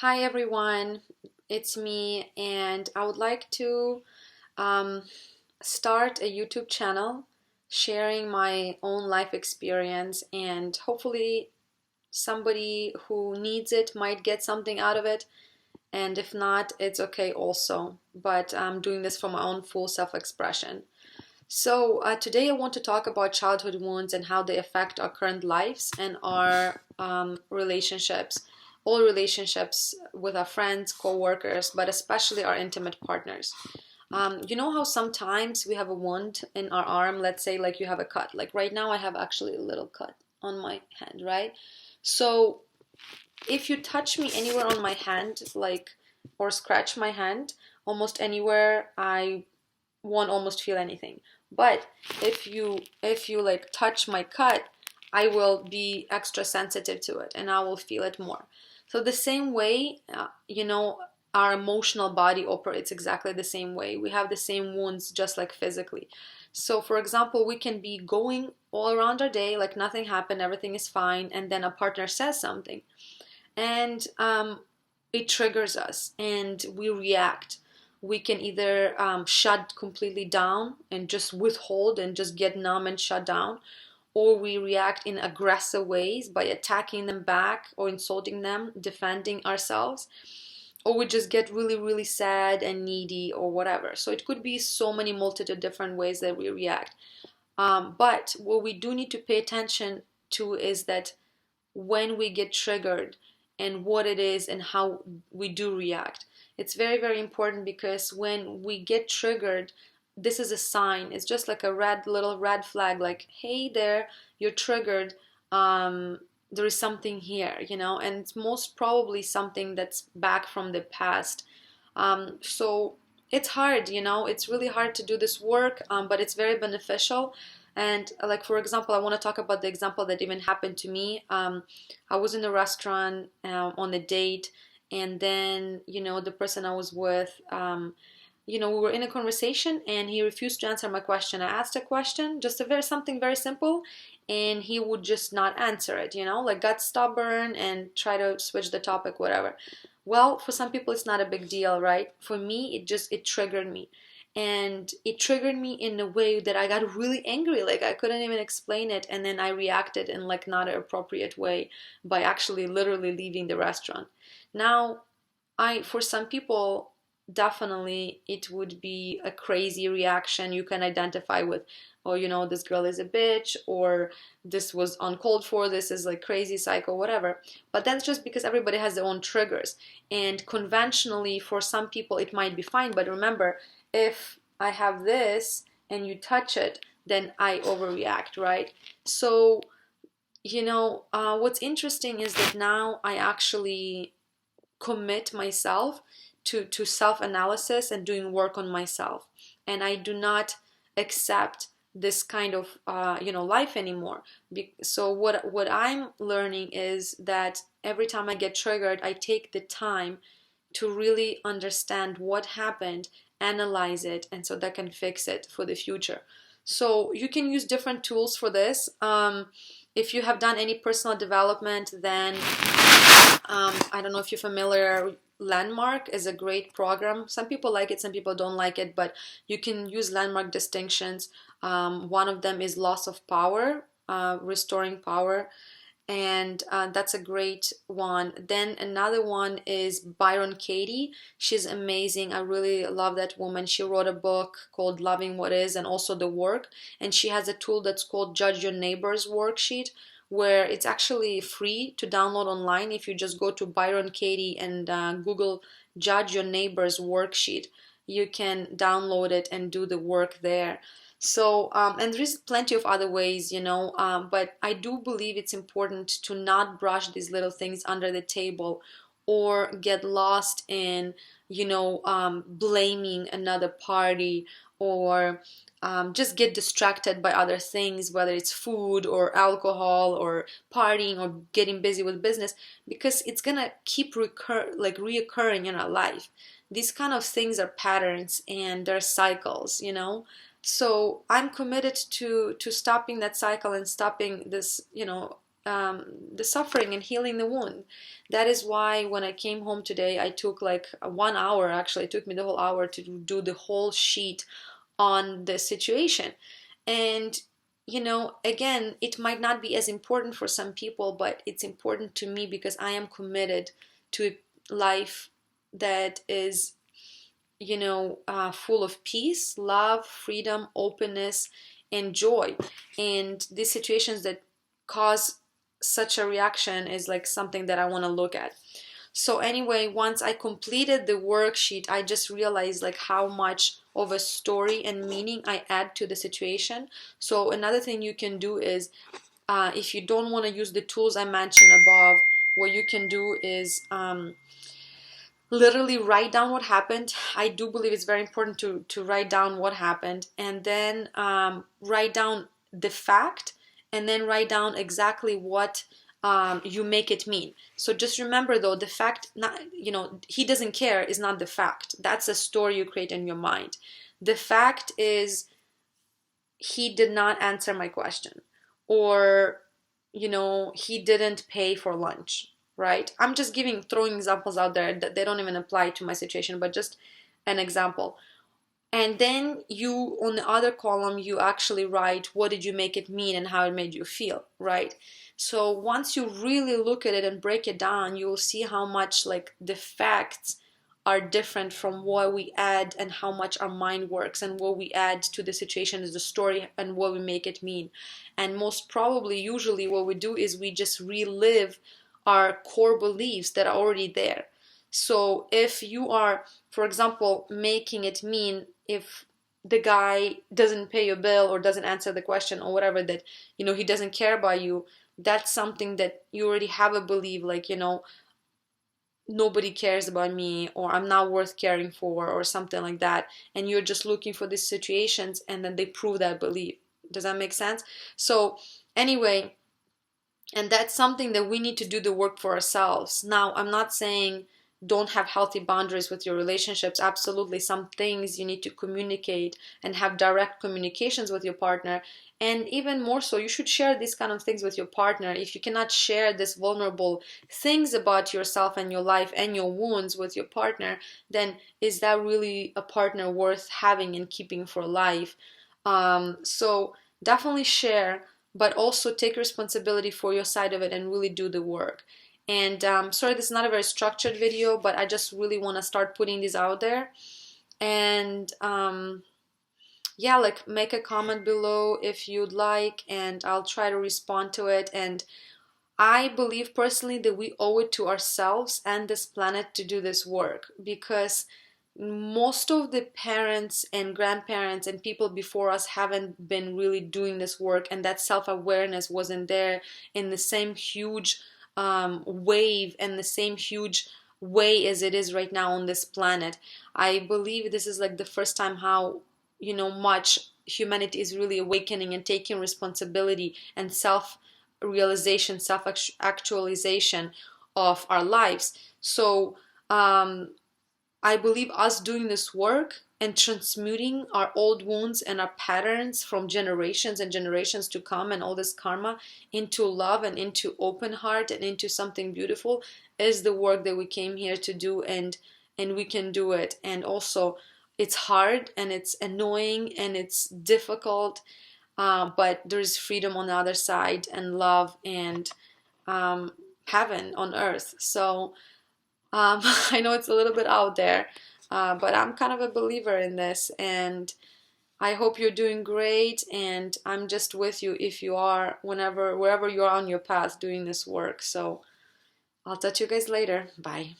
Hi everyone, it's me, and I would like to um, start a YouTube channel sharing my own life experience, and hopefully, somebody who needs it might get something out of it. And if not, it's okay also. But I'm doing this for my own full self expression. So, today I want to talk about childhood wounds and how they affect our current lives and our relationships, all relationships with our friends, co-workers, but especially our intimate partners. You know how sometimes we have a wound in our arm, let's say like you have a cut. Like right now I have actually a little cut on my hand, right? So if you touch me anywhere on my hand, like, or scratch my hand, almost anywhere, I won't almost feel anything. But if you like touch my cut, I will be extra sensitive to it and I will feel it more. So the same way, our emotional body operates exactly the same way. We have the same wounds just like physically. So for example, we can be going all around our day like nothing happened, everything is fine, and then a partner says something and it triggers us and we react. We can either shut completely down and just withhold and just get numb and shut down, or we react in aggressive ways by attacking them back or insulting them, defending ourselves, or we just get really, really sad and needy or whatever. So it could be so many multitude different ways that we react. But what we do need to pay attention to is that when we get triggered and what it is and how we do react. It's very, very important because when we get triggered, this is a sign. It's just like a little red flag, like, hey there, you're triggered. There is something here, and it's most probably something that's back from the past. So it's hard, it's really hard to do this work, but it's very beneficial. And like for example, I want to talk about the example that even happened to me. I was in a restaurant on a date, and then the person I was with, we were in a conversation, and he refused to answer my question. I asked a question, just a very something very simple, and he would just not answer it. Like got stubborn and try to switch the topic, whatever. Well, for some people it's not a big deal, right? For me, it triggered me. And it triggered me in a way that I got really angry, like I couldn't even explain it, and then I reacted in like not an appropriate way by actually literally leaving the restaurant. Now, I for some people definitely it would be a crazy reaction you can identify with. Oh, this girl is a bitch, or this was uncalled for, this is like crazy psycho, whatever. But that's just because everybody has their own triggers, and conventionally for some people it might be fine. But remember, if I have this and you touch it, then I overreact, right? So what's interesting is that now I actually commit myself to self-analysis and doing work on myself, and I do not accept this kind of life anymore. So what I'm learning is that every time I get triggered, I take the time to really understand what happened, analyze it, and so that I can fix it for the future. So you can use different tools for this. If you have done any personal development, then I don't know if you're familiar. Landmark is a great program. Some people like it, some people don't like it, but you can use landmark distinctions. One of them is loss of power, restoring power, and that's a great one. Then another one is Byron Katie. She's amazing. I really love that woman. She wrote a book called Loving What Is and also The Work, and she has a tool that's called Judge Your Neighbor's Worksheet, where it's actually free to download online. If you just go to Byron Katie and Google Judge Your Neighbor's Worksheet, you can download it and do the work there. So, and there's plenty of other ways, but I do believe it's important to not brush these little things under the table or get lost in, blaming another party, or just get distracted by other things, whether it's food or alcohol or partying or getting busy with business, because it's gonna keep reoccurring in our life. These kind of things are patterns and they're cycles. So I'm committed to stopping that cycle and stopping this, the suffering and healing the wound. That is why when I came home today, I took like 1 hour, actually it took me the whole hour to do the whole sheet on the situation. And again, it might not be as important for some people, but it's important to me because I am committed to a life that is full of peace, love, freedom, openness, and joy. And these situations that cause such a reaction is like something that I want to look at. So anyway, once I completed the worksheet, I just realized like how much of a story and meaning I add to the situation. So another thing you can do is, if you don't want to use the tools I mentioned above, what you can do is literally write down what happened. I do believe it's very important to write down what happened, and then write down the fact, and then write down exactly what you make it mean. So just remember though, the fact, not, he doesn't care is not the fact. That's a story you create in your mind. The fact is he did not answer my question, or he didn't pay for lunch, right? I'm just throwing examples out there that they don't even apply to my situation, but just an example. And then you, on the other column, you actually write what did you make it mean and how it made you feel, right? So once you really look at it and break it down, you will see how much like the facts are different from what we add, and how much our mind works, and what we add to the situation is the story and what we make it mean. And most probably, usually what we do is we just relive our core beliefs that are already there. So if you are, for example, making it mean, if the guy doesn't pay your bill or doesn't answer the question or whatever, that he doesn't care about you, that's something that you already have a belief, like nobody cares about me, or I'm not worth caring for, or something like that. And you're just looking for these situations, and then they prove that belief. Does that make sense? So anyway, and that's something that we need to do the work for ourselves. Now, I'm not saying don't have healthy boundaries with your relationships. Absolutely, some things you need to communicate and have direct communications with your partner. And even more so, you should share these kind of things with your partner. If you cannot share these vulnerable things about yourself and your life and your wounds with your partner, then is that really a partner worth having and keeping for life? So definitely share, but also take responsibility for your side of it and really do the work. And sorry, this is not a very structured video, but I just really want to start putting these out there. And yeah, like make a comment below if you'd like, and I'll try to respond to it. And I believe personally that we owe it to ourselves and this planet to do this work, because most of the parents and grandparents and people before us haven't been really doing this work, and that self-awareness wasn't there in the same huge wave and the same huge way as it is right now on this planet. I believe this is like the first time how much humanity is really awakening and taking responsibility and self-realization, self-actualization of our lives. So I believe us doing this work and transmuting our old wounds and our patterns from generations and generations to come, and all this karma, into love and into open heart and into something beautiful, is the work that we came here to do. And we can do it. And also, it's hard and it's annoying and it's difficult, but there's freedom on the other side, and love, and heaven on earth. So I know it's a little bit out there, but I'm kind of a believer in this, and I hope you're doing great, and I'm just with you if you are, wherever you are on your path doing this work. So I'll touch you guys later. Bye.